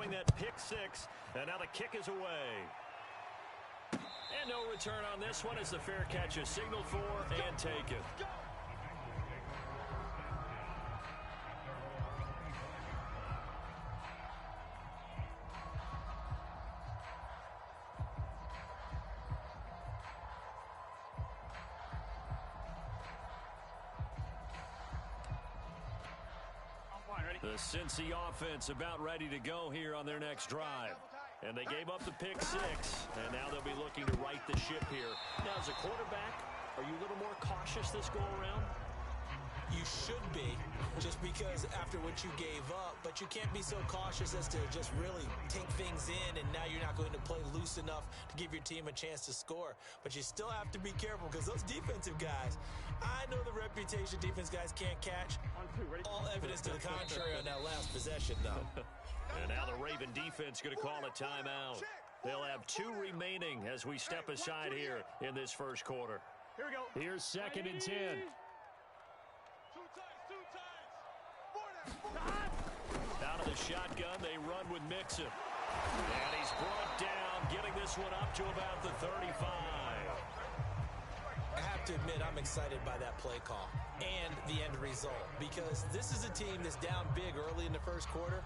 throwing that pick six. And now the kick is away. And no return on this one as the fair catch is signaled for and taken. The Cincy offense about ready to go here on their next drive. And they gave up the pick six, and now they'll be looking to right the ship here. Now, as a quarterback, are you a little more cautious this go-around? You should be, just because after what you gave up, but you can't be so cautious as to just really take things in, and now you're not going to play loose enough to give your team a chance to score. But you still have to be careful because those defensive guys, I know the reputation defense guys can't catch. All evidence to the contrary on that last possession, though. And now the Raven defense going to call a timeout. They'll have 2 remaining as we step aside here in this first quarter. Here we go. Here's 2nd and 10. Out of the shotgun, they run with Mixon. And he's brought down, getting this one up to about the 35. I have to admit, I'm excited by that play call and the end result, because this is a team that's down big early in the first quarter,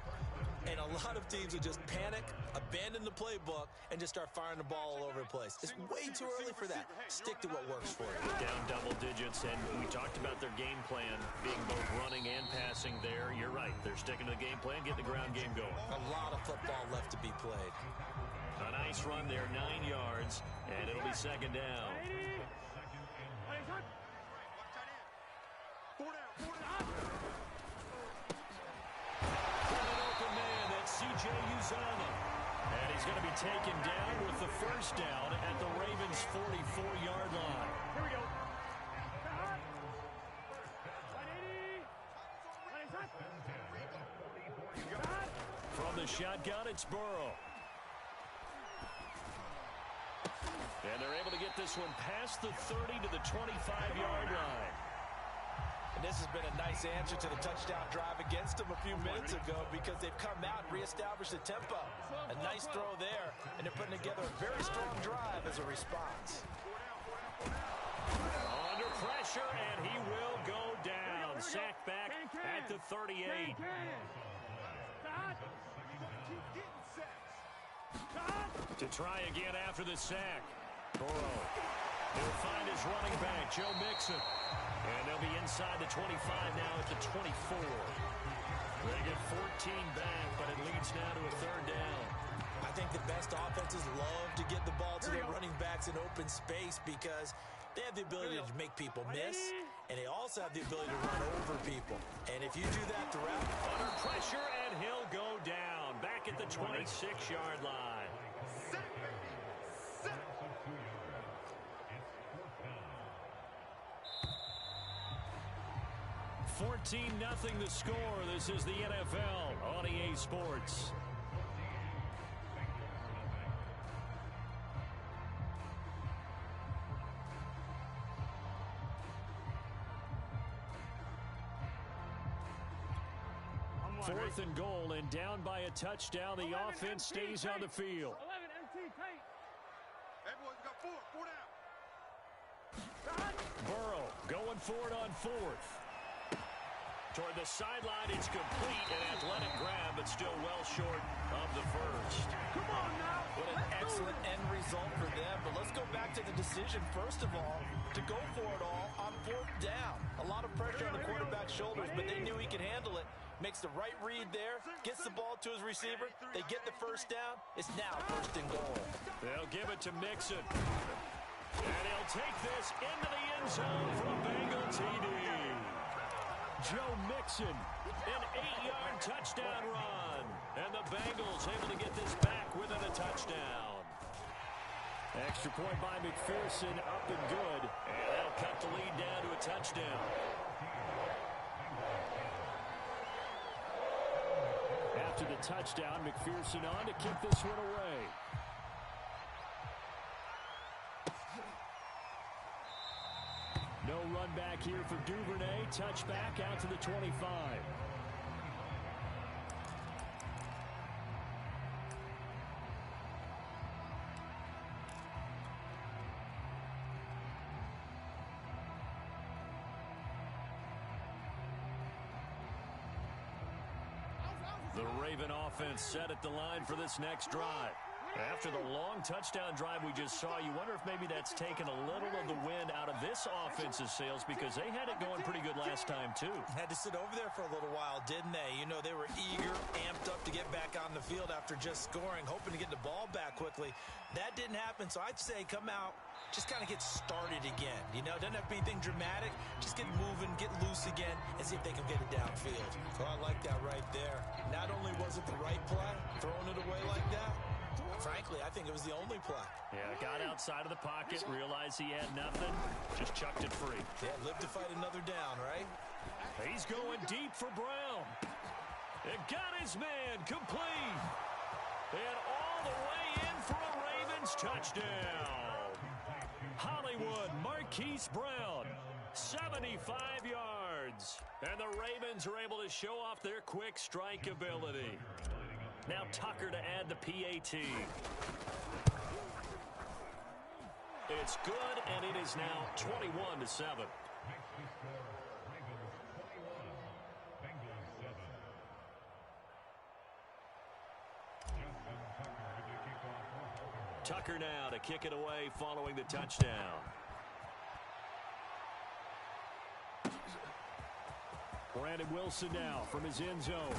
and a lot of teams will just panic, abandon the playbook, and just start firing the ball all over the place. It's way too early for that. Stick to what works for you. Down double digits, and we talked about their game plan being both running and passing there. You're right. They're sticking to the game plan, getting the ground game going. A lot of football left to be played. A nice run there, 9 yards, and it'll be 2nd down. C.J. Uzomah. And he's going to be taken down with the first down at the Ravens' 44-yard line. Here we go. From the shotgun, it's Burrow. And they're able to get this one past the 30 to the 25-yard line. And this has been a nice answer to the touchdown drive against them a few minutes ago, because they've come out and reestablished the tempo. A nice throw there, and they're putting together a very strong drive as a response. Under pressure, and he will go down. Sacked back at the 38. To try again after the sack. Burrow. He'll find his running back, Joe Mixon. And they'll be inside the 25 now at the 24. They get 14 back, but it leads now to a 3rd down. I think the best offenses love to get the ball to their running backs in open space, because they have the ability to make people miss, and they also have the ability to run over people. And if you do that throughout... Under pressure, and he'll go down. Back at the 26-yard line. 14-0 the score. This is the NFL on EA Sports. Fourth and goal, and down by a touchdown. The offense stays on the field. 11 MT tight. Hey, boys, we got 4 down. Burrow going for it on 4th. Toward the sideline, it's complete, an athletic grab, but still well short of the first. Come on now. What an excellent end result for them. But let's go back to the decision, first of all, to go for it all on 4th down. A lot of pressure on the quarterback's shoulders, but they knew he could handle it. Makes the right read there, gets the ball to his receiver. They get the first down. It's now 1st and goal. They'll give it to Mixon. And he'll take this into the end zone for a Bengal TD. Joe Mixon, an 8-yard touchdown run. And the Bengals able to get this back within a touchdown. Extra point by McPherson, up and good. And that'll cut the lead down to a touchdown. After the touchdown, McPherson on to kick this one away. No run back here for Duvernay. Touchback out to the 25. The Raven offense set at the line for this next drive. After the long touchdown drive we just saw, you wonder if maybe that's taken a little of the wind out of this offense's sails because they had it going pretty good last time, too. Had to sit over there for a little while, didn't they? You know, they were eager, amped up to get back on the field after just scoring, hoping to get the ball back quickly. That didn't happen, so I'd say come out, just kind of get started again. You know, doesn't have to be anything dramatic. Just get moving, get loose again, and see if they can get it downfield. So I like that right there. Not only was it the right play, throwing it away like that, frankly, I think it was the only play. Yeah, got outside of the pocket, realized he had nothing, just chucked it free. Yeah, live to fight another down, right? He's going deep for Brown. It got his man complete. And all the way in for a Ravens touchdown. Hollywood Marquise Brown, 75 yards. And the Ravens are able to show off their quick strike ability. Now Tucker to add the PAT. It's good, and it is now 21-7. Tucker now to kick it away following the touchdown. Brandon Wilson now from his end zone.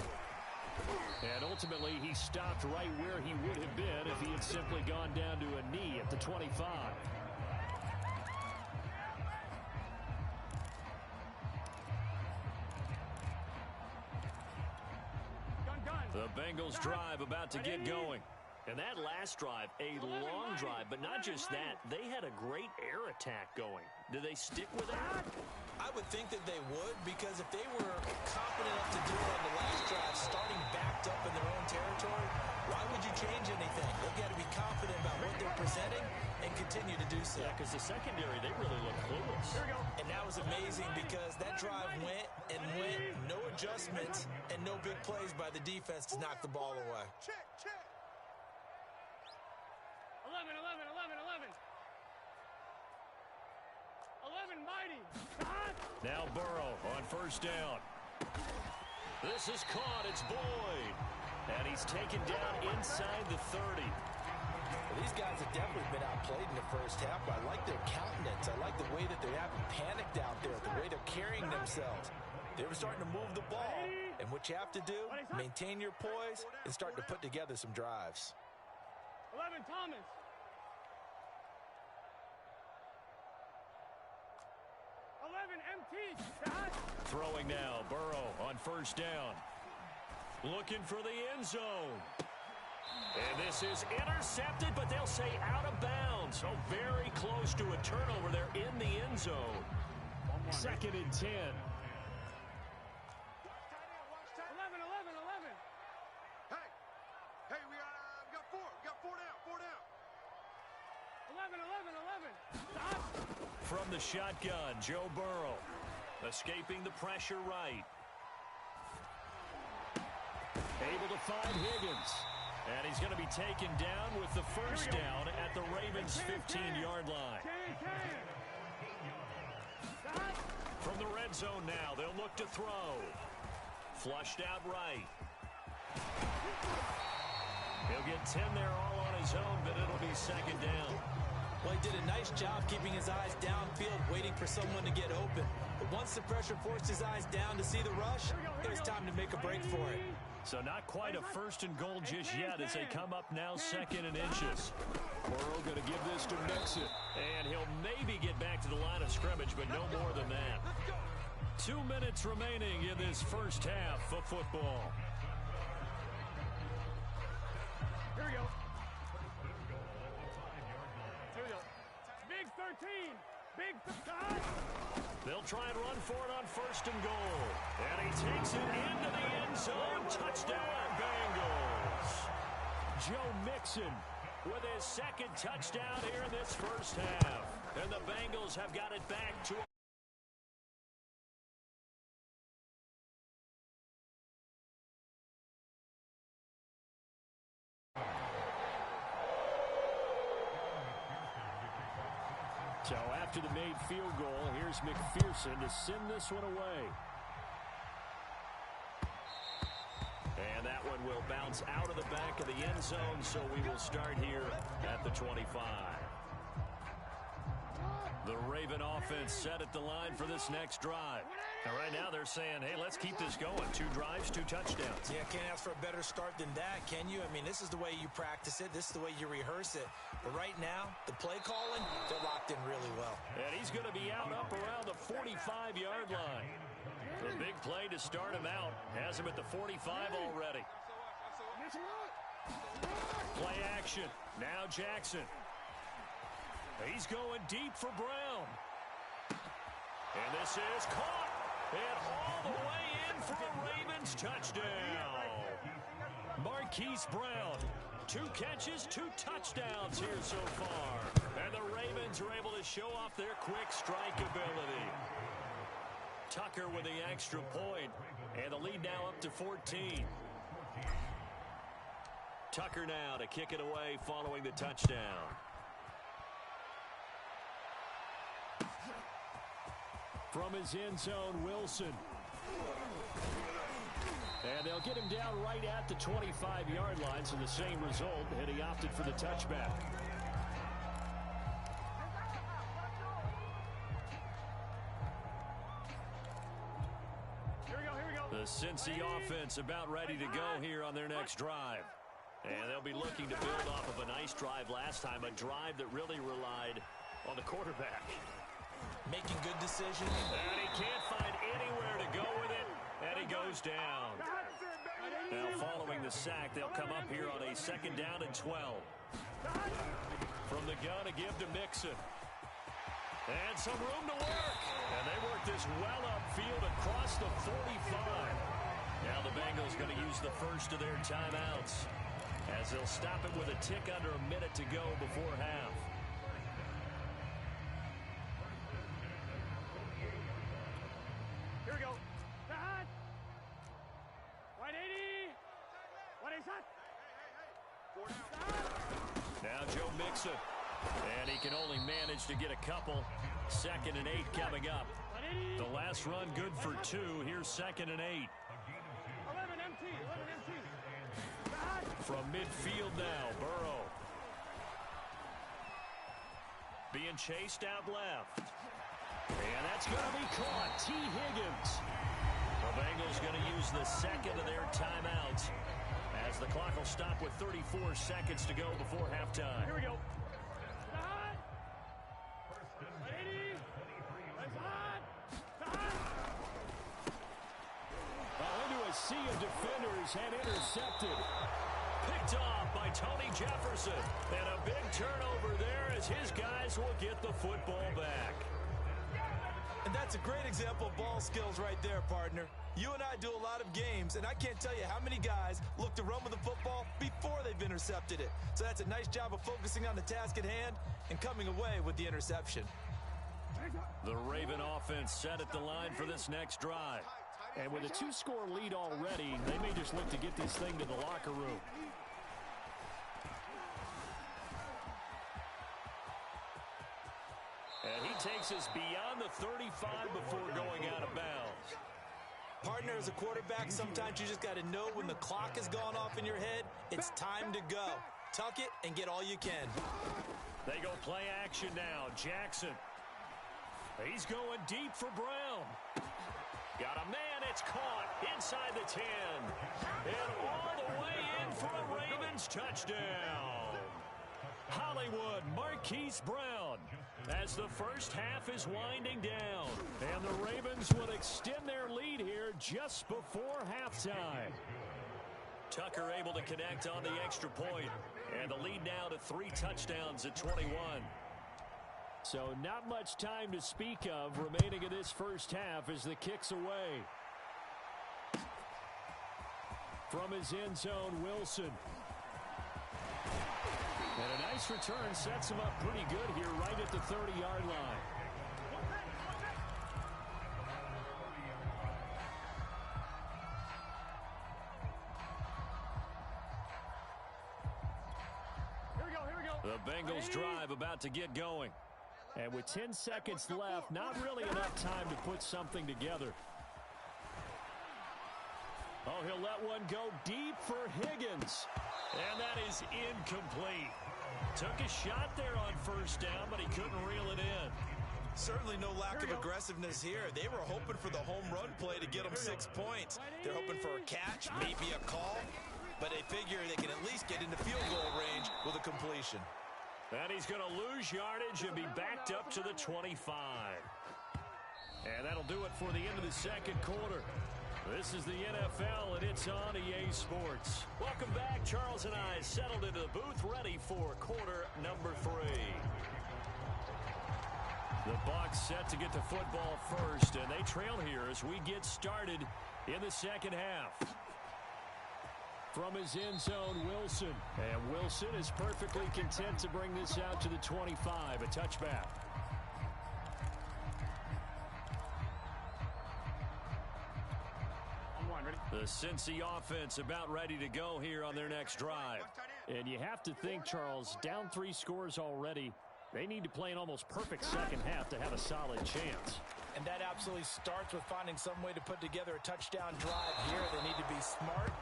And ultimately, he stopped right where he would have been if he had simply gone down to a knee at the 25. The Bengals drive about to get going. And that last drive, a long drive, but not just that, they had a great air attack going. Do they stick with that? I would think that they would, because if they were confident enough to do it on the last drive, starting backed up in their own territory, why would you change anything? They've got to be confident about what they're presenting and continue to do so. Yeah, because the secondary, they really look clueless. And that was amazing because that drive went and went, no adjustments, and no big plays by the defense to knock the ball away. Check. 11, mighty. Now Burrow on first down. This is caught. It's Boyd. And he's taken down inside the 30. Well, these guys have definitely been outplayed in the first half, but I like their countenance. I like the way that they haven't panicked out there, the way they're carrying themselves. They were starting to move the ball. And what you have to do, maintain your poise and start to put together some drives. 11, Thomas. 11, MT. Throwing now, Burrow on first down. Looking for the end zone. And this is intercepted, but they'll say out of bounds. So very close to a turnover there in the end zone. 2nd and 10. 11. Hey, we got 4. We got 4 down. 11. Stop. From the shotgun, Joe Burrow. Escaping the pressure right. Able to find Higgins. And he's going to be taken down with the first down at the Ravens' 15-yard line. From the red zone now, they'll look to throw. Flushed out right. He'll get 10 there all on his own, but it'll be 2nd down. Well, he did a nice job keeping his eyes downfield, waiting for someone to get open. But once the pressure forced his eyes down to see the rush, it was time to make a break for it. So not quite a 1st and goal just yet as they come up now 2nd and inches. Burrow going to give this to Mixon. And he'll maybe get back to the line of scrimmage, but no more than that. 2 minutes remaining in this first half of football. Here we go. Big 13. Big 13. They'll try and run for it on 1st and goal. And he takes it into the end zone. Touchdown, Bengals. Joe Mixon with his 2nd touchdown here in this first half. And the Bengals have got it back to So after the made field goal, here's McPherson to send this one away. And that one and will bounce out of the back of the end zone, so we will start here at the 25. The Raven offense set at the line for this next drive. And right now they're saying, hey, let's keep this going. 2 drives, 2 touchdowns. Yeah, can't ask for a better start than that, can you? I mean, this is the way you practice it. This is the way you rehearse it. But right now, the play calling, they're locked in really well. And he's going to be out up around the 45-yard line. A big play to start him out. Has him at the 45 already. Play action. Now Jackson. He's going deep for Brown. And this is caught. And all the way in for a Ravens touchdown. Marquise Brown. 2 catches, 2 touchdowns here so far. And the Ravens are able to show off their quick strike ability. Tucker with the extra point. And the lead now up to 14. Tucker now to kick it away following the touchdown. From his end zone, Wilson. And they'll get him down right at the 25-yard line, so the same result, and he opted for the touchback. Here we go. The Cincy offense about ready to go here on their next drive. And they'll be looking to build off of a nice drive last time, a drive that really relied on the quarterback. Making good decisions. And he can't find anywhere to go with it, and he goes down. Now following the sack, they'll come up here on a 2nd down and 12. From the gun to give to Mixon. And some room to work. And they work this well upfield across the 45. Now the Bengals going to use the first of their timeouts, as they'll stop it with a tick under a minute to go before half. Now Joe Mixon. And he can only manage to get a couple. 2nd and 8 coming up. The last run good for 2. Here's 2nd and 8. 11 MT. From midfield now, Burrow. Being chased out left. And that's going to be caught. T. Higgins. The Bengals going to use the 2nd of their timeouts, as the clock will stop with 34 seconds to go before halftime. Here we go. Into a sea of defenders and intercepted. Picked off by Tony Jefferson. And a big turnover there as his guys will get the football back. And that's a great example of ball skills right there, partner. You and I do a lot of games, and I can't tell you how many guys look to run with the football before they've intercepted it. So that's a nice job of focusing on the task at hand and coming away with the interception. The Raven offense set at the line for this next drive. And with a 2-score lead already, they may just look to get this thing to the locker room. And he takes us beyond the 35 before going out of bounds. Partner, as a quarterback, sometimes you just got to know when the clock has gone off in your head, it's time to go. Tuck it and get all you can. They go play action now. Jackson. He's going deep for Brown. Got a man, it's caught inside the 10. And all the way in for a Ravens touchdown. Hollywood, Marquise Brown, as the first half is winding down. And the Ravens will extend their lead here just before halftime. Tucker able to connect on the extra point. And the lead now to 3 touchdowns at 21. So not much time to speak of remaining in this first half as the kick's away. From his end zone, Wilson. And a nice return sets him up pretty good here right at the 30-yard line. Here we go. The Bengals drive about to get going. And with 10 seconds left, not really enough time to put something together. Oh, he'll let one go deep for Higgins. And that is incomplete. Took a shot there on first down, but he couldn't reel it in. Certainly no lack of aggressiveness here. They were hoping for the home run play to get them 6 points. They're hoping for a catch, maybe a call, but they figure they can at least get into field goal range with a completion. And he's going to lose yardage and be backed up to the 25. And that'll do it for the end of the second quarter. This is the NFL, and it's on EA Sports. Welcome back. Charles and I settled into the booth, ready for quarter number 3. The Bucs set to get the football first, and they trail here as we get started in the second half. From his end zone, Wilson. And Wilson is perfectly content to bring this out to the 25, a touchback. The Cincy offense about ready to go here on their next drive. And you have to think, Charles, down 3 scores already. They need to play an almost perfect second half to have a solid chance. And that absolutely starts with finding some way to put together a touchdown drive here. They need to be smart,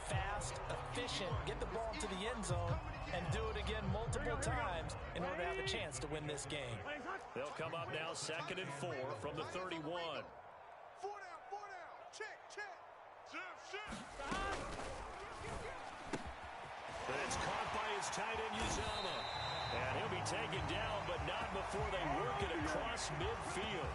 fast, efficient, get the ball to the end zone, and do it again multiple times in order to have a chance to win this game. They'll come up now 2nd and 4 from the 31. 4 down. Check. It's caught by his tight end, Uzama. And he'll be taken down, but not before they work it across midfield.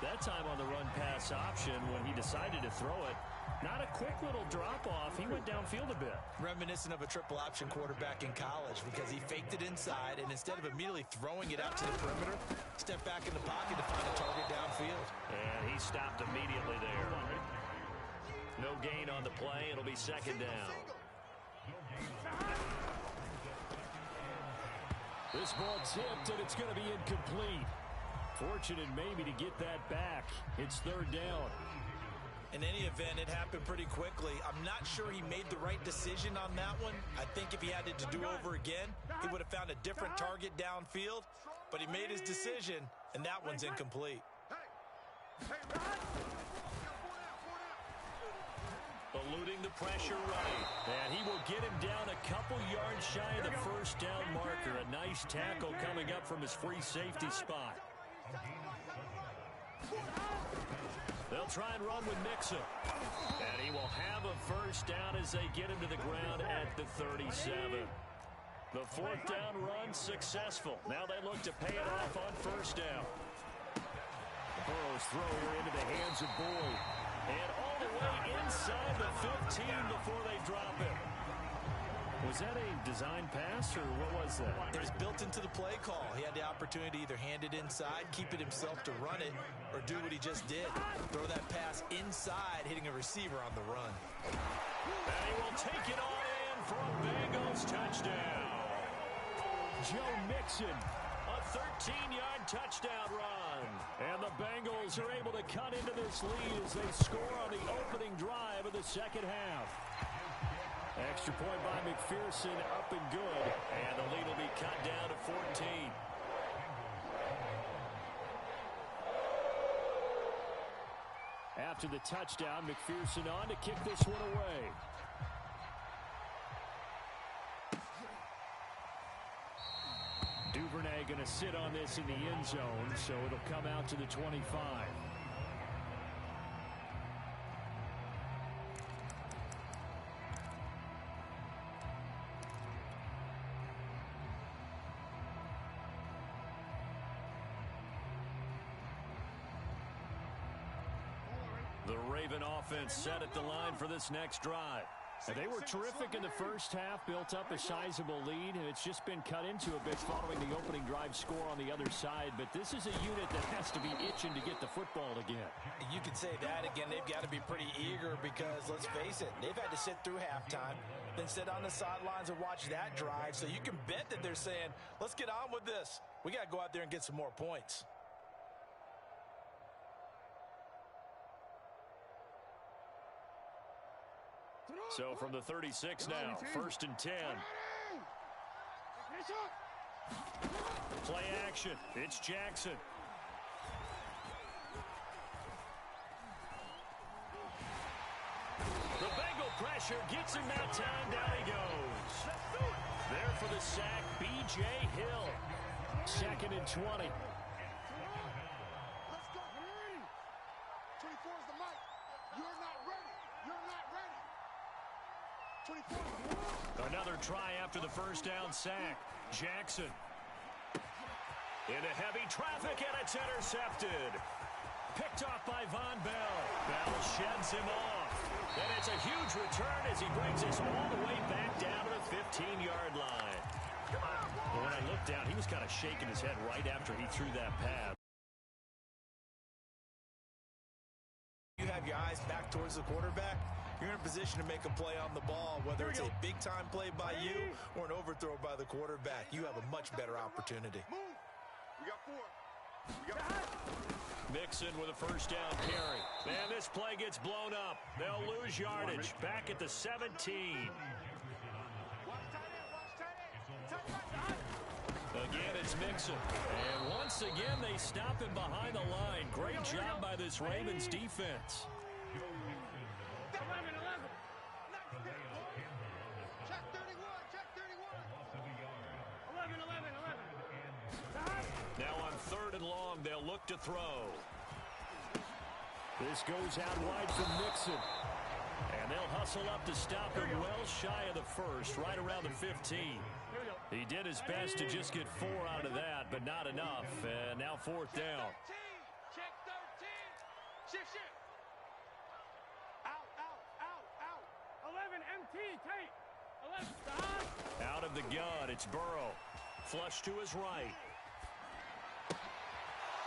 That time on the run-pass option when he decided to throw it. Not a quick little drop-off. He went downfield a bit. Reminiscent of a triple-option quarterback in college because he faked it inside, and instead of immediately throwing it out to the perimeter, stepped back in the pocket to find a target downfield. And he stopped immediately there. No gain on the play. It'll be 2nd down. This ball tipped, and it's going to be incomplete. Fortunate maybe to get that back. It's 3rd down. In any event, it happened pretty quickly. I'm not sure he made the right decision on that one. I think if he had it to do over again, he would have found a different target downfield. But he made his decision, and that one's incomplete. Eluding the pressure right. And he will get him down a couple yards shy of the first down marker. A nice tackle coming up from his free safety spot. They'll try and run with Mixon. And he will have a first down as they get him to the ground at the 37. The 4th down run successful. Now they look to pay it off on first down. Burrow's throw here into the hands of Boyd. And all the way inside the 15 before they drop it. Was that a design pass, or what was that? It was built into the play call. He had the opportunity to either hand it inside, keep it himself to run it, or do what he just did. Throw that pass inside, hitting a receiver on the run. And he will take it all in for a Bengals touchdown. Joe Mixon, a 13-yard touchdown run. And the Bengals are able to cut into this lead as they score on the opening drive of the second half. Extra point by McPherson, up and good. And the lead will be cut down to 14. After the touchdown, McPherson on to kick this one away. Duvernay going to sit on this in the end zone, so it'll come out to the 25. The Raven offense set at the line for this next drive. And they were terrific in the first half, built up a sizable lead, and it's just been cut into a bit following the opening drive score on the other side. But this is a unit that has to be itching to get the football again. You could say that again. They've got to be pretty eager because, let's face it, they've had to sit through halftime, then sit on the sidelines and watch that drive. So you can bet that they're saying, let's get on with this. We got to go out there and get some more points. So from the 36 now, 1st and 10. Play action. It's Jackson. The pressure, gets him that time, down he goes. There for the sack, B.J. Hill. 2nd and 20. Let's go. 24 is the mic. You're not ready. You're not ready. 24. Another try after the first down sack. Jackson. Into heavy traffic, and it's intercepted. Picked off by Von Bell. Bell sheds him off. And it's a huge return as he brings us all the way back down to the 15-yard line. And when I looked down, he was kind of shaking his head right after he threw that pass. You have your eyes back towards the quarterback, you're in a position to make a play on the ball, whether it's a big-time play by you or an overthrow by the quarterback. You have a much better opportunity. Move. We got 4. We got 4. Mixon with a first down carry. And this play gets blown up. They'll lose yardage. Back at the 17. Again, it's Mixon. And once again, they stop him behind the line. Great job by this Ravens defense. 11. Check 31. Check 31. 11. Now on 3rd and long, they'll look to throw. This goes out wide for Mixon. And they'll hustle up to stop him well shy of the first, right around the 15. He did his best to just get 4 out of that, but not enough. And now 4th down. Check 13. Shift. Out. 11 MT, tight. 11, stop. Out of the gun, it's Burrow. Flush to his right.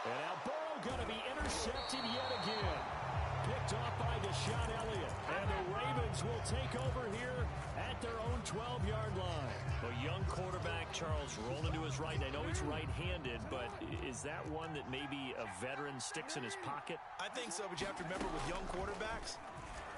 And now Burrow going to be intercepted yet again. Picked off by Deshaun Elliott. And the Ravens will take over here at their own 12-yard line. A young quarterback, Charles, rolling to his right. I know he's right-handed, but is that one that maybe a veteran sticks in his pocket? I think so, but you have to remember with young quarterbacks,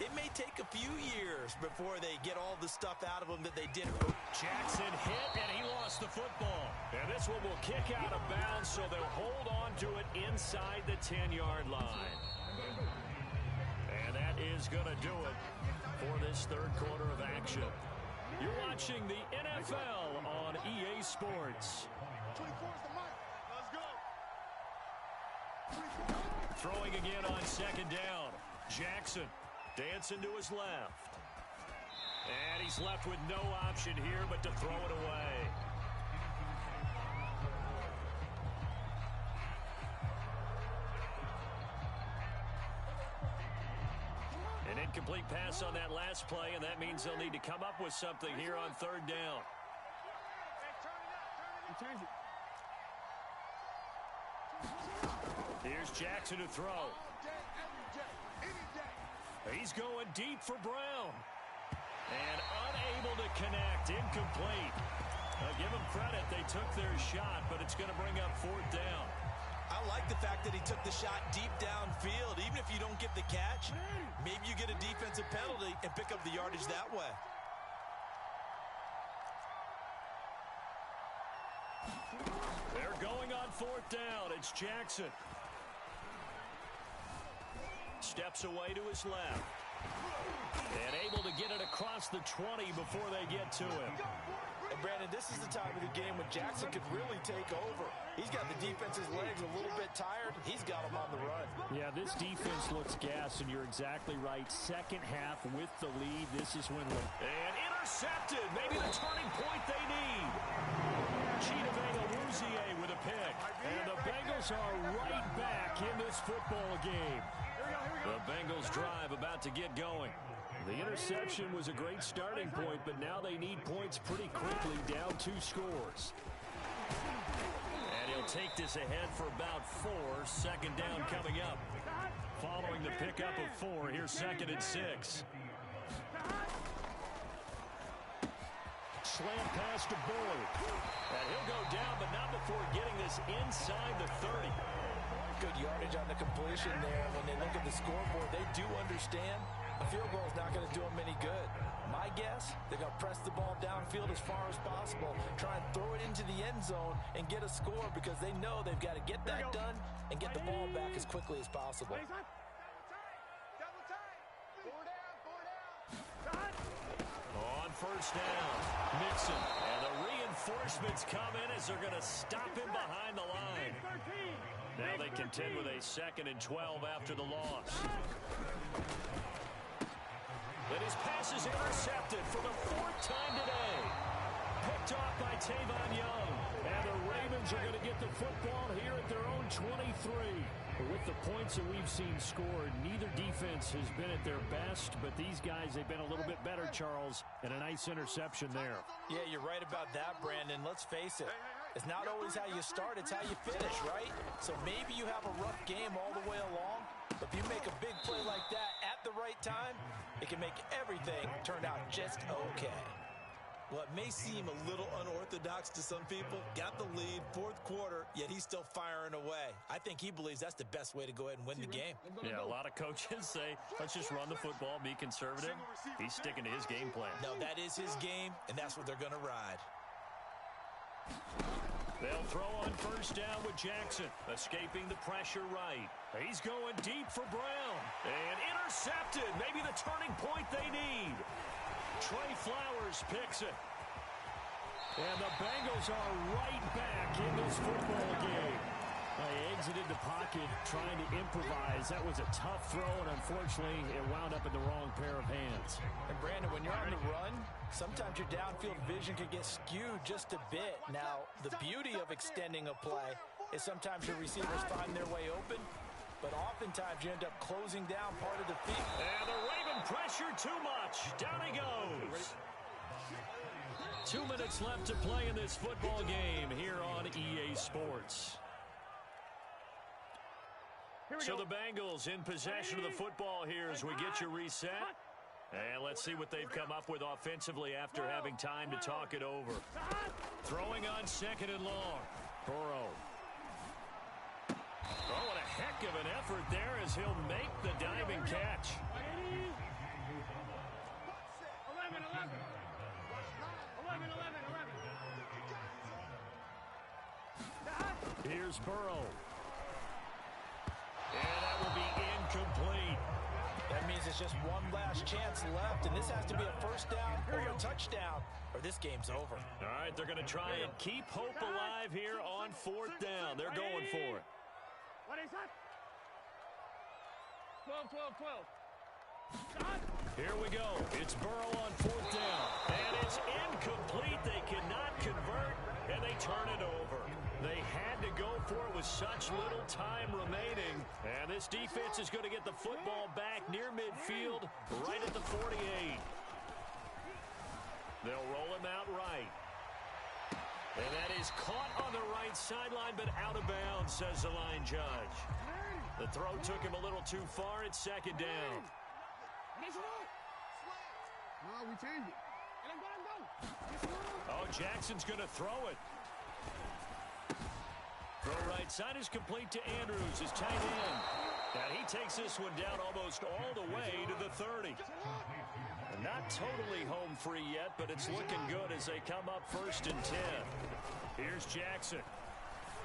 it may take a few years before they get all the stuff out of them that they did. Jackson hit, and he lost the football. And this one will kick out of bounds, so they'll hold on to it inside the 10-yard line. And that is going to do it for this 3rd quarter of action. You're watching the NFL on EA Sports. 24 is the mic. Let's go. Throwing again on 2nd down. Jackson dancing to his left. And he's left with no option here but to throw it away. An incomplete pass on that last play, and that means they'll need to come up with something here on 3rd down. Change it. Here's Jackson to throw. All day, every day, any day. He's going deep for Brown. And unable to connect. Incomplete. Give them credit. They took their shot, but it's going to bring up 4th down. I like the fact that he took the shot deep downfield. Even if you don't get the catch, maybe you get a defensive penalty and pick up the yardage that way. They're going on 4th down. It's Jackson. Steps away to his left. And able to get it across the 20 before they get to him. And Brandon, this is the time of the game when Jackson could really take over. He's got the defense's legs a little bit tired. He's got them on the run. Yeah, this defense looks gassed, and you're exactly right. 2nd half with the lead. This is when... And intercepted. Maybe the turning point they need. Chidobe with a pick. And the Bengals are right back in this football game. The Bengals drive about to get going. The interception was a great starting point, but now they need points pretty quickly, down 2 scores. And he'll take this ahead for about 4. 2nd down coming up. Following the pickup of 4, here's 2nd and 6. Slant pass to Boyd. And he'll go down, but not before getting this inside the 30. Good yardage on the completion there. When they look at the scoreboard, they do understand a field goal is not going to do them any good. My guess, they're going to press the ball downfield as far as possible, try and throw it into the end zone and get a score because they know they've got to get that done and get the ball back as quickly as possible. Double time. 4 down. first down. Mixon. And the reinforcements come in as they're going to stop him behind the line. Now they contend with a 2nd and 12 after the loss. And his pass is intercepted for the 4th time today. Picked off by Tavon Young. And the Ravens are going to get the football here at their own 23. But with the points that we've seen scored, neither defense has been at their best. But these guys, they've been a little bit better, Charles. And a nice interception there. Yeah, you're right about that, Brandon. Let's face it. It's not always how you start, it's how you finish, right? So maybe you have a rough game all the way along, but if you make a big play like that at the right time, it can make everything turn out just okay. Well, it may seem a little unorthodox to some people. Got the lead, 4th quarter, yet he's still firing away. I think he believes that's the best way to go ahead and win the game. Yeah, a lot of coaches say, let's just run the football, be conservative. He's sticking to his game plan. No, that is his game, and that's what they're going to ride. They'll throw on first down with Jackson, escaping the pressure right. He's going deep for Brown. And intercepted. Maybe the turning point they need. Trey Flowers picks it. And the Bengals are right back in this football game. They exited the pocket trying to improvise. That was a tough throw, and unfortunately, it wound up in the wrong pair of hands. And Brandon, when you're on the run, sometimes your downfield vision can get skewed just a bit. Now, the beauty of extending a play is sometimes your receivers find their way open, but oftentimes you end up closing down part of the field. And the Raven pressure too much. Down he goes. 2 minutes left to play in this football game here on EA Sports. So the Bengals in possession of the football here as we get you reset. And let's see what they've come up with offensively after having time to talk it over. Throwing on 2nd and long. Burrow. Oh, what a heck of an effort there as he'll make the diving catch. 11. Here's Burrow. And that will be incomplete. That means it's just one last chance left, and this has to be a first down or a touchdown, or this game's over. All right, they're going to try and keep hope alive here on 4th down. They're going for it. What is that? 12. Here we go. It's Burrow on 4th down. And it's incomplete. They cannot convert, and they turn it over. They had to go for it with such little time remaining. And this defense is going to get the football back near midfield, right at the 48. They'll roll him out right. And that is caught on the right sideline, but out of bounds, says the line judge. The throw took him a little too far. It's 2nd down. No, we changed it. Oh, Jackson's going to throw it. Throw right side is complete to Andrews, his tight end. And he takes this one down almost all the way to the 30. Not totally home free yet, but it's looking good as they come up 1st and 10. Here's Jackson.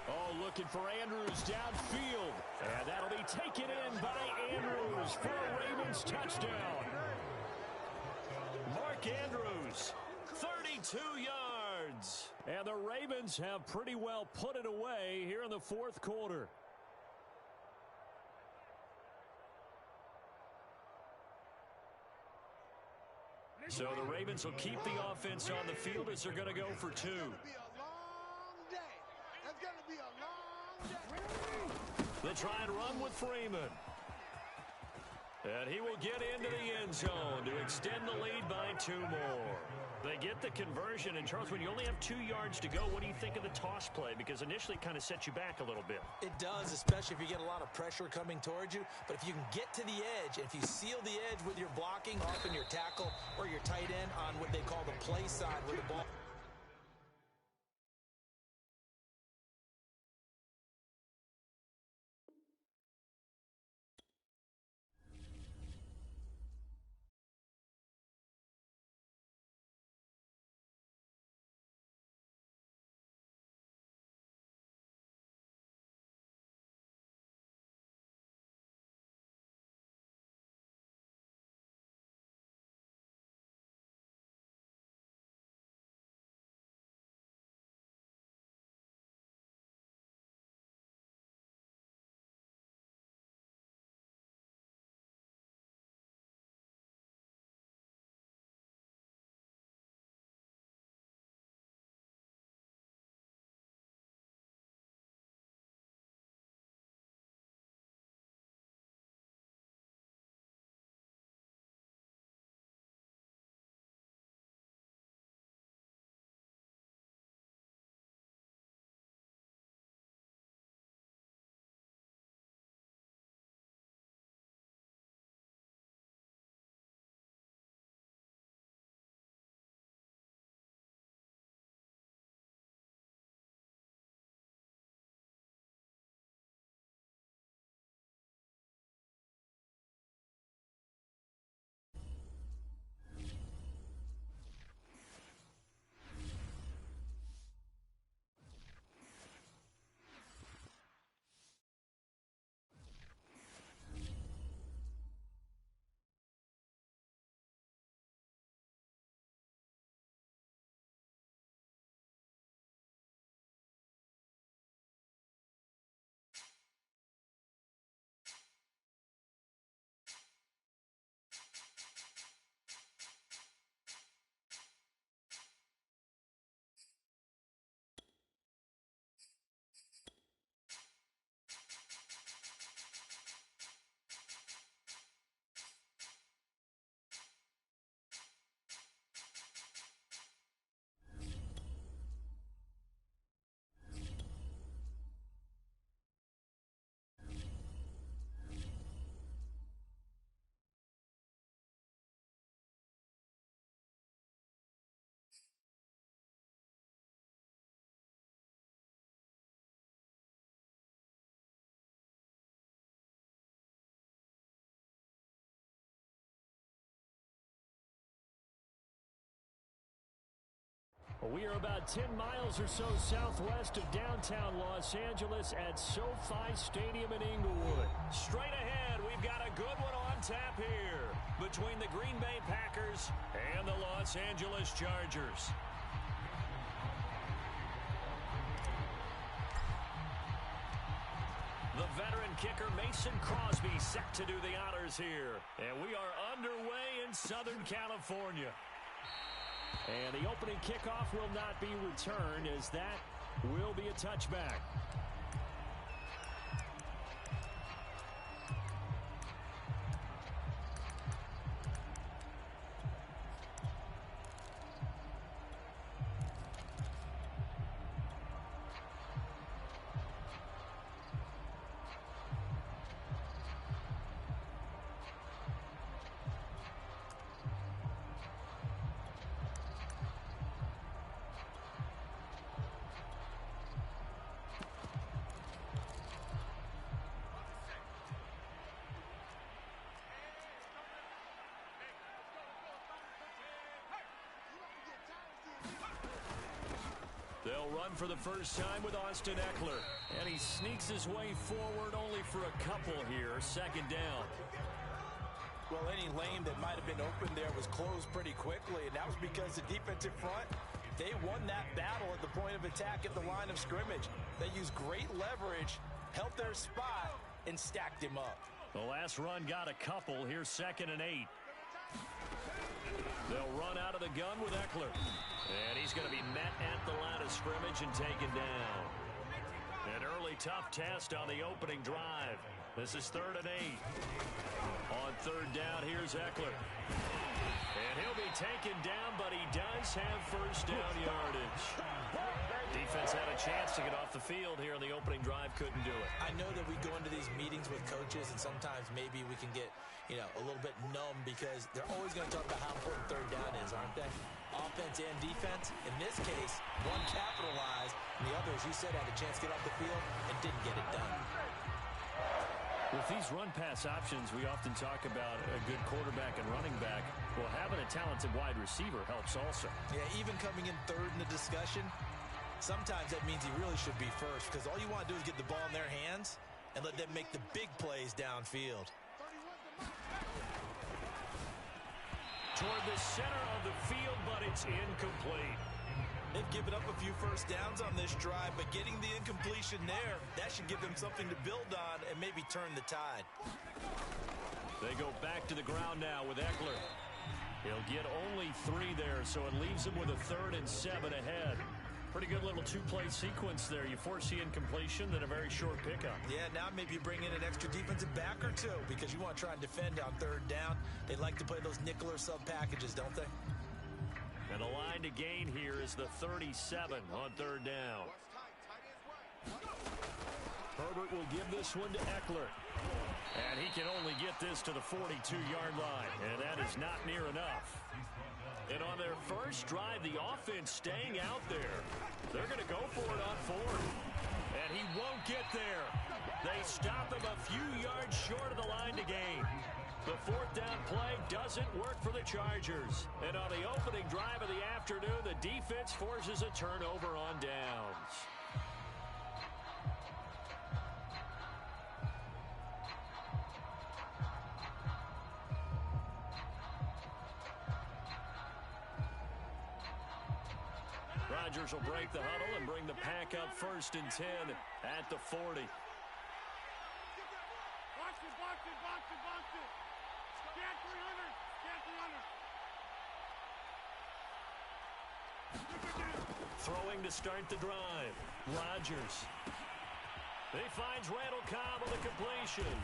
Oh, looking for Andrews downfield. And that'll be taken in by Andrews for a Ravens touchdown. Mark Andrews, 32 yards. And the Ravens have pretty well put it away here in the 4th quarter. So the Ravens will keep the offense on the field as they're going to go for 2. It's going to be a long day. It's going to be a long day. They try and run with Freeman. And he will get into the end zone to extend the lead by 2 more. They get the conversion. And, Charles, when you only have 2 yards to go, what do you think of the toss play? Because initially it kind of sets you back a little bit. It does, especially if you get a lot of pressure coming towards you. But if you can get to the edge, if you seal the edge with your blocking, often your tackle or your tight end on what they call the play side where the ball Well, we are about 10 miles or so southwest of downtown Los Angeles at SoFi Stadium in Inglewood. Straight ahead, we've got a good one on tap here between the Green Bay Packers and the Los Angeles Chargers. The veteran kicker Mason Crosby set to do the honors here. And we are underway in Southern California. And the opening kickoff will not be returned, as that will be a touchback. They'll run for the first time with Austin Eckler. And he sneaks his way forward only for a couple here. Second down. Well, any lane that might have been open there was closed pretty quickly, and that was because the defensive front, they won that battle at the point of attack at the line of scrimmage. They used great leverage, held their spot, and stacked him up. The last run got a couple. Here's 2nd and 8. They'll run out of the gun with Eckler. And he's going to be met at the line of scrimmage and taken down. An early tough test on the opening drive. This is 3rd and 8. On 3rd down, here's Eckler. And he'll be taken down, but he does have first down yardage. Defense had a chance to get off the field here in the opening drive, couldn't do it. I know that we go into these meetings with coaches, and sometimes maybe we can get, a little bit numb because they're always going to talk about how important 3rd down is, aren't they? Offense and defense. In this case, one capitalized, and the other, as you said, had a chance to get off the field and didn't get it done. With these run-pass options, we often talk about a good quarterback and running back. Well, having a talented wide receiver helps also. Yeah, even coming in 3rd in the discussion, sometimes that means he really should be first, because all you want to do is get the ball in their hands and let them make the big plays downfield. Toward the center of the field, but it's incomplete. They've given up a few first downs on this drive, but getting the incompletion there, that should give them something to build on and maybe turn the tide. They go back to the ground now with Eckler. He'll get only 3 there, so it leaves him with a 3rd and 7 ahead. Pretty good little two-play sequence there. You force the incompletion, then a very short pickup. Yeah, now maybe you bring in an extra defensive back or two because you want to try and defend on 3rd down. They like to play those nickel or sub packages, don't they? And the line to gain here is the 37 on 3rd down. Herbert will give this one to Eckler. And he can only get this to the 42-yard line. And that is not near enough. And on their first drive, the offense staying out there. They're going to go for it on 4th. And he won't get there. They stop him a few yards short of the line to gain. The 4th down play doesn't work for the Chargers. And on the opening drive of the afternoon, the defense forces a turnover on downs. Rodgers will break the huddle and bring the pack up 1st and 10 at the 40. Box it, box it, box it, box it. Scan 300, scan 300. Throwing to start the drive. Rodgers. He finds Randall Cobb with a completion.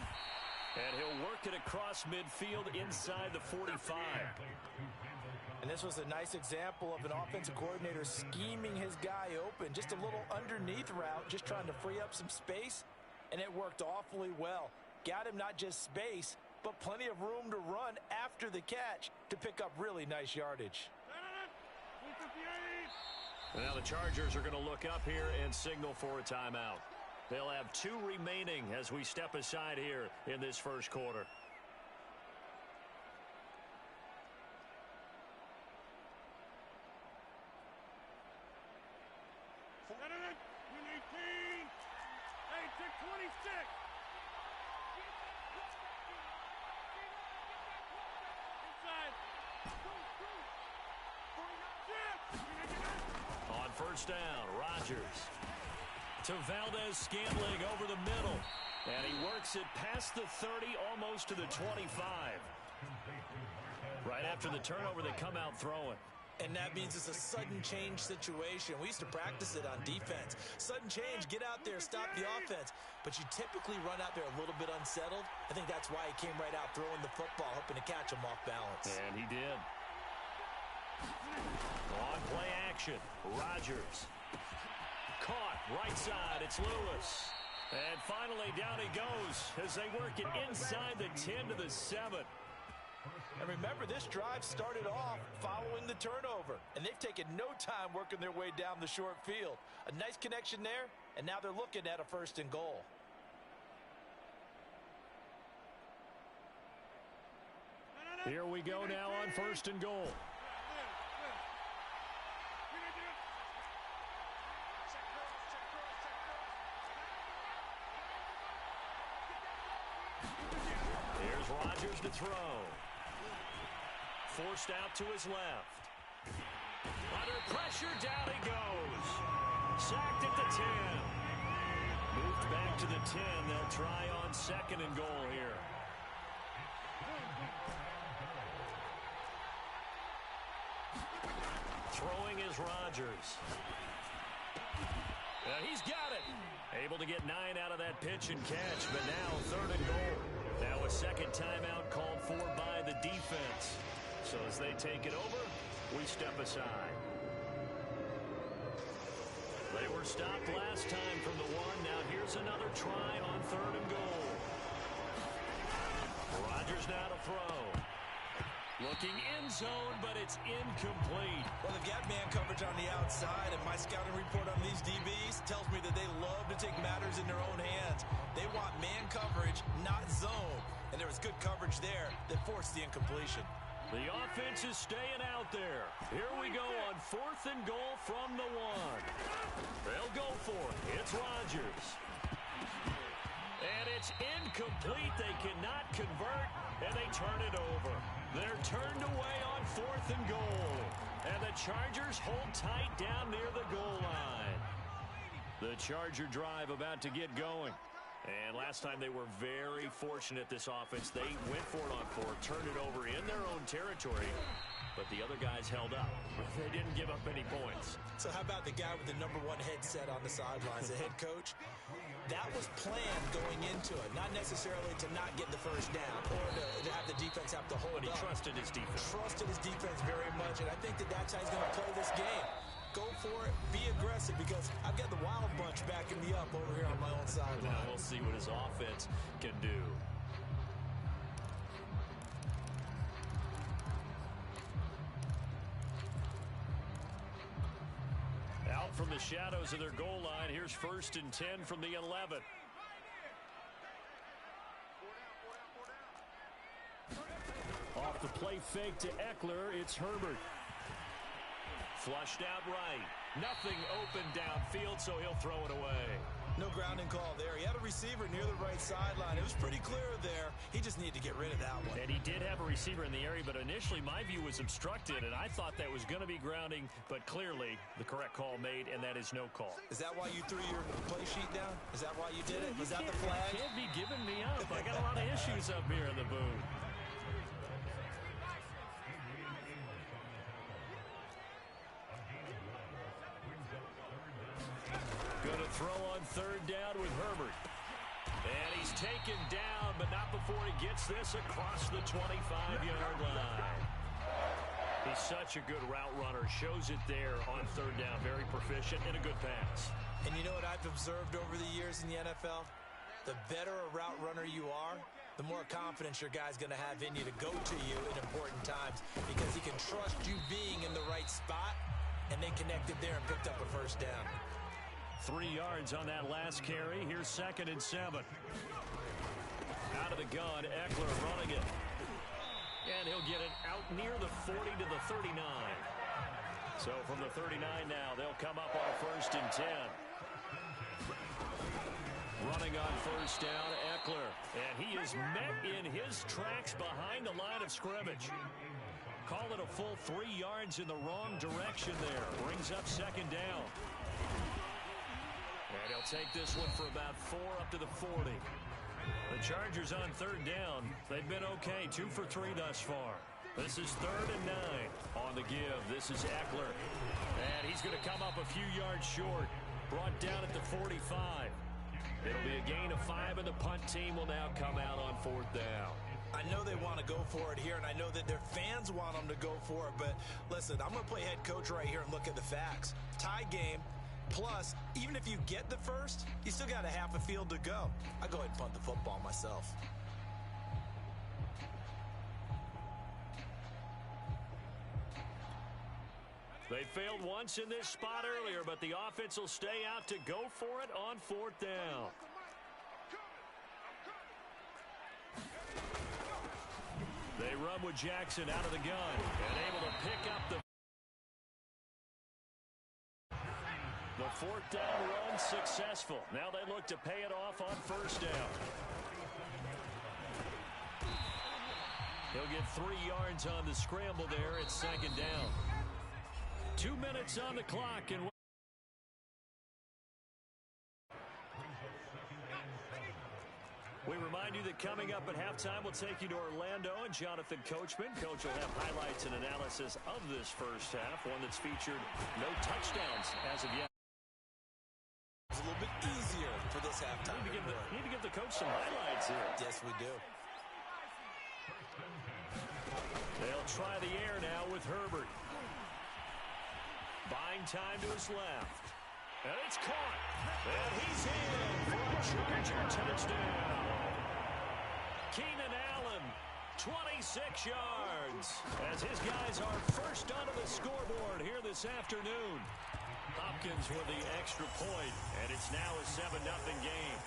And he'll work it across midfield inside the 45. And this was a nice example of an offensive coordinator scheming his guy open. Just a little underneath route, just trying to free up some space. And it worked awfully well. Got him not just space, but plenty of room to run after the catch to pick up really nice yardage. Now the Chargers are going to look up here and signal for a timeout. They'll have 2 remaining as we step aside here in this first quarter. Win 18. Hey, took 26. Inside. On first down, Rodgers to Valdez-Scantling over the middle. And he works it past the 30, almost to the 25. Right after the turnover, they come out throwing. And that means it's a sudden change situation. We used to practice it on defense. Sudden change, get out there, stop the offense. But you typically run out there a little bit unsettled. I think that's why he came right out throwing the football, hoping to catch him off balance. And he did. On play action, Rodgers. Caught, right side, it's Lewis. And finally, down he goes as they work it inside the 10 to the 7. And remember, this drive started off following the turnover, and they've taken no time working their way down the short field. A nice connection there, and now they're looking at a 1st and goal. Here we go now on 1st and goal. Here's Rodgers to throw. Forced out to his left. Under pressure, down he goes. Sacked at the 10. Moved back to the 10. They'll try on 2nd and goal here. Throwing is Rodgers. He's got it. Able to get 9 out of that pitch and catch, but now 3rd and goal. Now a second timeout called for by the defense. So as they take it over, we step aside. They were stopped last time from the 1. Now here's another try on 3rd and goal. Rodgers now to throw. Looking in zone, but it's incomplete. Well, they've got man coverage on the outside, and my scouting report on these DBs tells me that they love to take matters in their own hands. They want man coverage, not zone. And there was good coverage there that forced the incompletion. The offense is staying out there. Here we go on 4th and goal from the 1. They'll go for it. It's Rodgers. And it's incomplete. They cannot convert, and they turn it over. They're turned away on 4th and goal. And the Chargers hold tight down near the goal line. The Charger drive about to get going. And last time they were very fortunate, this offense. They went for it on 4, turned it over in their own territory, but the other guys held up. They didn't give up any points. So how about the guy with the #1 headset on the sidelines, the head coach? That was planned going into it, not necessarily to not get the 1st down or to have the defense have to hold But he up. trusted his defense. Trusted his defense very much, and I think that that's how he's going to play this game. Go for it, be aggressive, because I've got the Wild Bunch backing me up over here on my own sideline. Now we'll see what his offense can do. Out from the shadows of their goal line, here's 1st and 10 from the 11. Off the play fake to Eckler, it's Herbert. Flushed out right. Nothing open downfield, so he'll throw it away. No grounding call there. He had a receiver near the right sideline. It was pretty clear there. He just needed to get rid of that one. And he did have a receiver in the area, but initially my view was obstructed, and I thought that was going to be grounding, but clearly the correct call made, and that is no call. Is that why you threw your play sheet down? Is that why you did it? Was that the flag? You can't be giving me up. I got a lot of issues up here in the booth. Going to throw on 3rd down with Herbert. And he's taken down, but not before he gets this across the 25-yard line. He's such a good route runner. Shows it there on 3rd down. Very proficient and a good pass. And you know what I've observed over the years in the NFL? The better a route runner you are, the more confidence your guy's going to have in you to go to you in important times, because he can trust you being in the right spot, and they connected there and picked up a 1st down. 3 yards on that last carry. Here's 2nd and 7. Out of the gun, Eckler running it. And he'll get it out near the 40 to the 39. So from the 39 now, they'll come up on 1st and 10. Running on 1st down, Eckler. And he is met in his tracks behind the line of scrimmage. Call it a full 3 yards in the wrong direction there. Brings up 2nd down. And he'll take this one for about 4 up to the 40. The Chargers on 3rd down. They've been okay, 2 for 3 thus far. This is 3rd and 9 on the give. This is Eckler. And he's going to come up a few yards short. Brought down at the 45. It'll be a gain of 5, and the punt team will now come out on 4th down. I know they want to go for it here, and I know that their fans want them to go for it, but listen, I'm going to play head coach right here and look at the facts. Tie game, plus, even if you get the first, you still got a half a field to go. I'll go ahead and punt the football myself. They failed once in this spot earlier, but the offense will stay out to go for it on 4th down. They run with Jackson out of the gun and able to pick up the 4th down run successful. Now they look to pay it off on 1st down. He'll get 3 yards on the scramble there at 2nd down. 2 minutes on the clock, and we remind you that coming up at halftime, we'll take you to Orlando and Jonathan Coachman. Coach will have highlights and analysis of this first half, one that's featured no touchdowns as of yet. It's a little bit easier for this halftime. Need to give the coach some highlights here. Yes, we do. They'll try the air now with Herbert. Buying time to his left. And it's caught. And he's in for a Charger touchdown. Keenan Allen, 26 yards. As his guys are first onto the scoreboard here this afternoon. Hopkins with the extra point, and it's now a 7-0 game.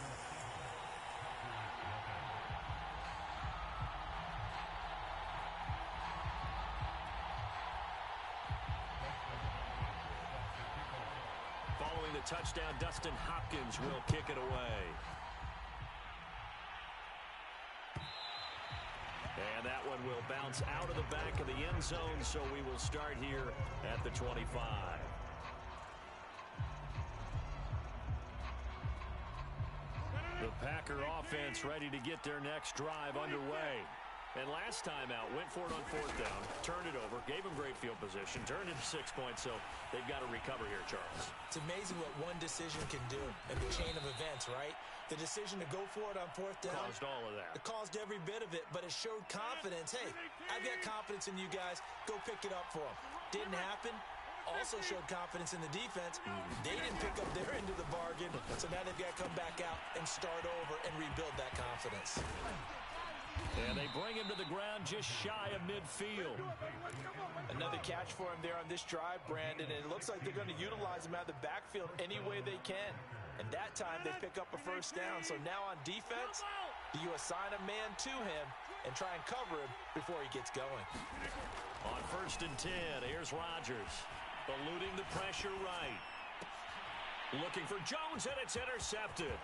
Following the touchdown, Dustin Hopkins will kick it away. And that one will bounce out of the back of the end zone, so we will start here at the 25. The Packer offense ready to get their next drive underway. And last time out, went for it on 4th down, turned it over, gave them great field position, turned it to 6 points, so they've got to recover here, Charles. It's amazing what one decision can do in the chain of events, right? The decision to go for it on 4th down. Caused all of that. It caused every bit of it, but it showed confidence. Hey, I've got confidence in you guys. Go pick it up for them. Didn't happen. Also showed confidence in the defense. They didn't pick up their end of the bargain, so now they've got to come back out and start over and rebuild that confidence. And they bring him to the ground just shy of midfield. Another catch for him there on this drive, Brandon, and it looks like they're going to utilize him out of the backfield any way they can. And that time they pick up a first down. So now on defense, you assign a man to him and try and cover him before he gets going. On 1st and 10, here's Rodgers. Eluding the pressure right. Looking for Jones, and it's intercepted.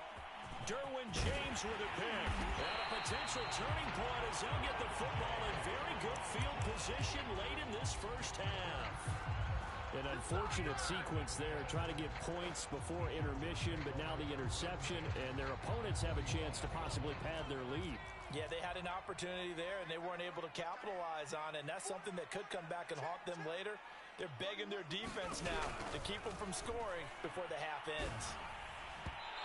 Derwin James with a pick. And a potential turning point as they'll get the football in very good field position late in this first half. An unfortunate sequence there, trying to get points before intermission, but now the interception, and their opponents have a chance to possibly pad their lead. Yeah, they had an opportunity there, and they weren't able to capitalize on it, and that's something that could come back and haunt them later. They're begging their defense now to keep them from scoring before the half ends.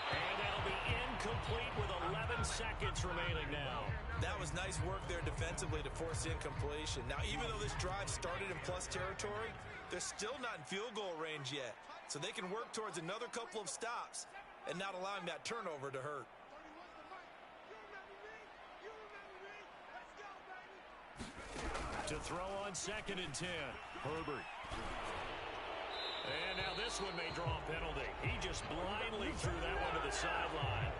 And that'll be incomplete with 11 seconds remaining now. That was nice work there defensively to force incompletion. Now, even though this drive started in plus territory, they're still not in field goal range yet. So they can work towards another couple of stops and not allowing that turnover to hurt. To throw on 2nd and 10, Herbert. And now this one may draw a penalty. He just blindly threw that one to the sideline.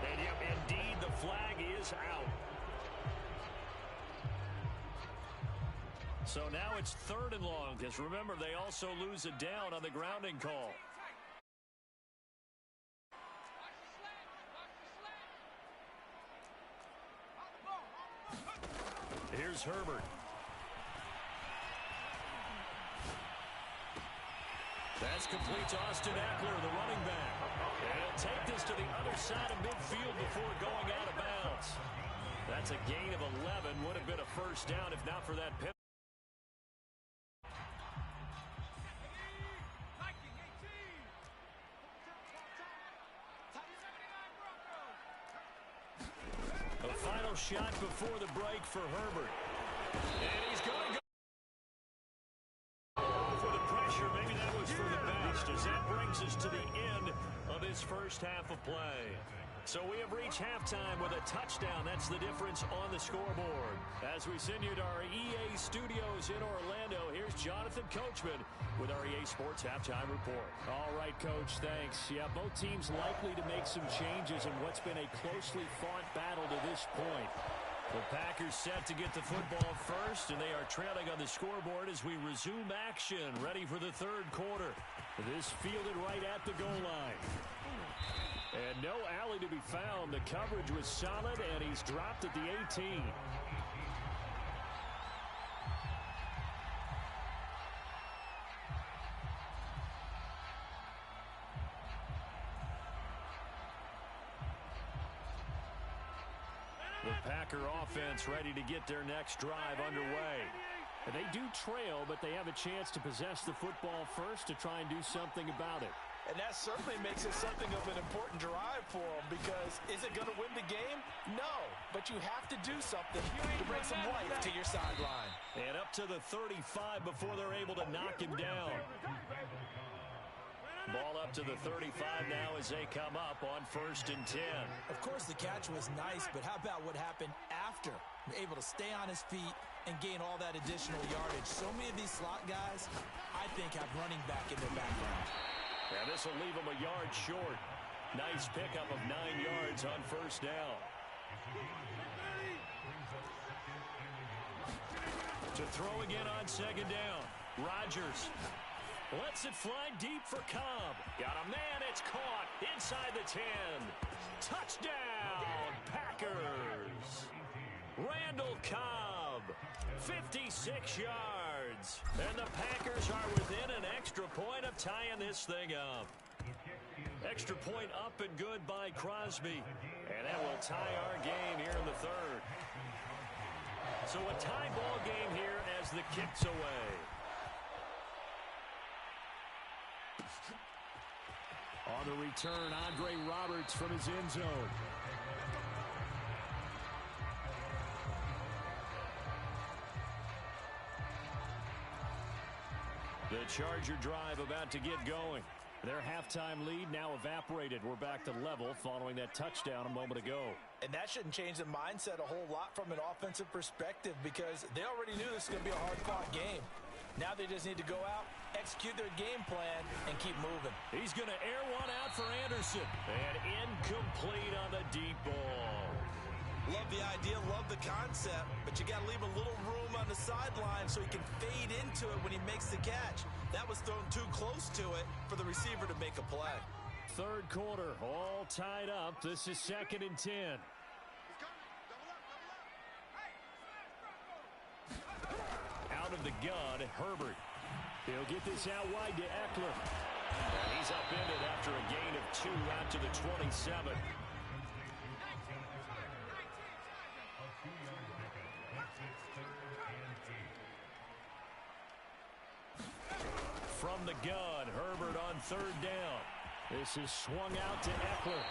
And yep, indeed, the flag is out. So now it's 3rd and long, because remember, they also lose a down on the grounding call. Here's Herbert. That's complete to Austin Eckler, the running back. And he'll take this to the other side of midfield before going out of bounds. That's a gain of 11. Would have been a first down if not for that penalty. A final shot before the break for Herbert. And he's going to go for the pressure. Maybe that was for the best, as that brings us to the end of this first half of play. So we have reached halftime with a touchdown. That's the difference on the scoreboard. As we send you to our EA studios in Orlando, here's Jonathan Coachman with our EA Sports Halftime Report. All right, Coach, thanks. Yeah, both teams likely to make some changes in what's been a closely fought battle to this point. The Packers set to get the football first, and they are trailing on the scoreboard as we resume action, ready for the third quarter. This fielded right at the goal line. And no alley to be found. The coverage was solid, and he's dropped at the 18. The Packer offense ready to get their next drive underway. And they do trail, but they have a chance to possess the football first to try and do something about it. And that certainly makes it something of an important drive for them, because is it going to win the game? No, but you have to do something to bring some life to your sideline. And up to the 35 before they're able to knock him down. Ball up to the 35 now as they come up on 1st and 10. Of course, the catch was nice, but how about what happened after? Able to stay on his feet and gain all that additional yardage. So many of these slot guys, I think, have running back in their background. Yeah, this will leave him a yard short. Nice pickup of 9 yards on 1st down. To throw again on 2nd down. Rodgers lets it fly deep for Cobb. Got a man, it's caught inside the 10. Touchdown, Packers. Randall Cobb, 56 yards. And the Packers are within an extra point of tying this thing up. Extra point up and good by Crosby. And that will tie our game here in the 3rd. So a tie ball game here as the kick's away. On the return, Andre Roberts from his end zone. The Charger drive about to get going. Their halftime lead now evaporated. We're back to level following that touchdown a moment ago. And that shouldn't change the mindset a whole lot from an offensive perspective, because they already knew this was going to be a hard-fought game. Now they just need to go out, execute their game plan, and keep moving. He's going to air one out for Anderson. And incomplete on the deep ball. Love the idea, love the concept, but you got to leave a little room on the sideline so he can fade into it when he makes the catch. That was thrown too close to it for the receiver to make a play. 3rd quarter, all tied up. This is 2nd and 10. Out of the gun, Herbert. He'll get this out wide to Eckler. And he's upended after a gain of 2 out to the 27. From the gun, Herbert on 3rd down. This is swung out to Eckler.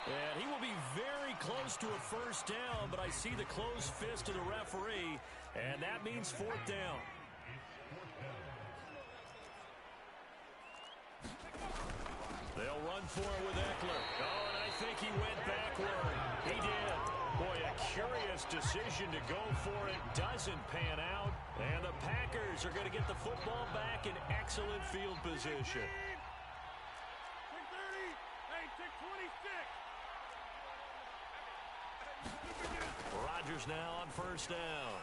And he will be very close to a first down, but I see the closed fist of the referee, and that means 4th down. They'll run for it with Eckler. Oh, and I think he went backward. He did. Boy, a curious decision to go for it. Doesn't pan out. And the Packers are going to get the football back in excellent field position. Rodgers now on 1st down.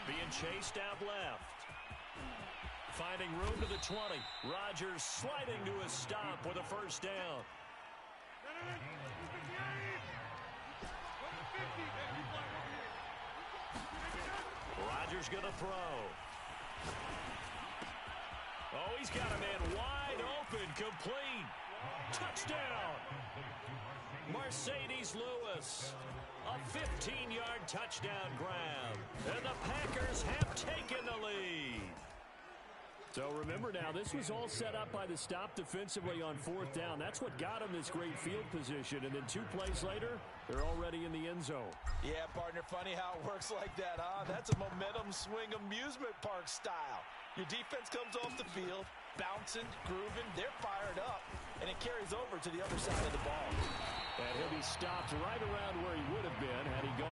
Being chased out left. Finding room to the 20. Rodgers sliding to a stop with a first down. Rodgers going to throw. Oh, he's got a man wide open, complete. Touchdown. Mercedes Lewis. A 15-yard touchdown grab. And the Packers have taken the lead. So remember now, this was all set up by the stop defensively on fourth down. That's what got them this great field position. And then 2 plays later, they're already in the end zone. Yeah, partner, funny how it works like that, huh? That's a momentum swing amusement park style. Your defense comes off the field, bouncing, grooving, they're fired up, and it carries over to the other side of the ball. And he'll be stopped right around where he would have been had he gone.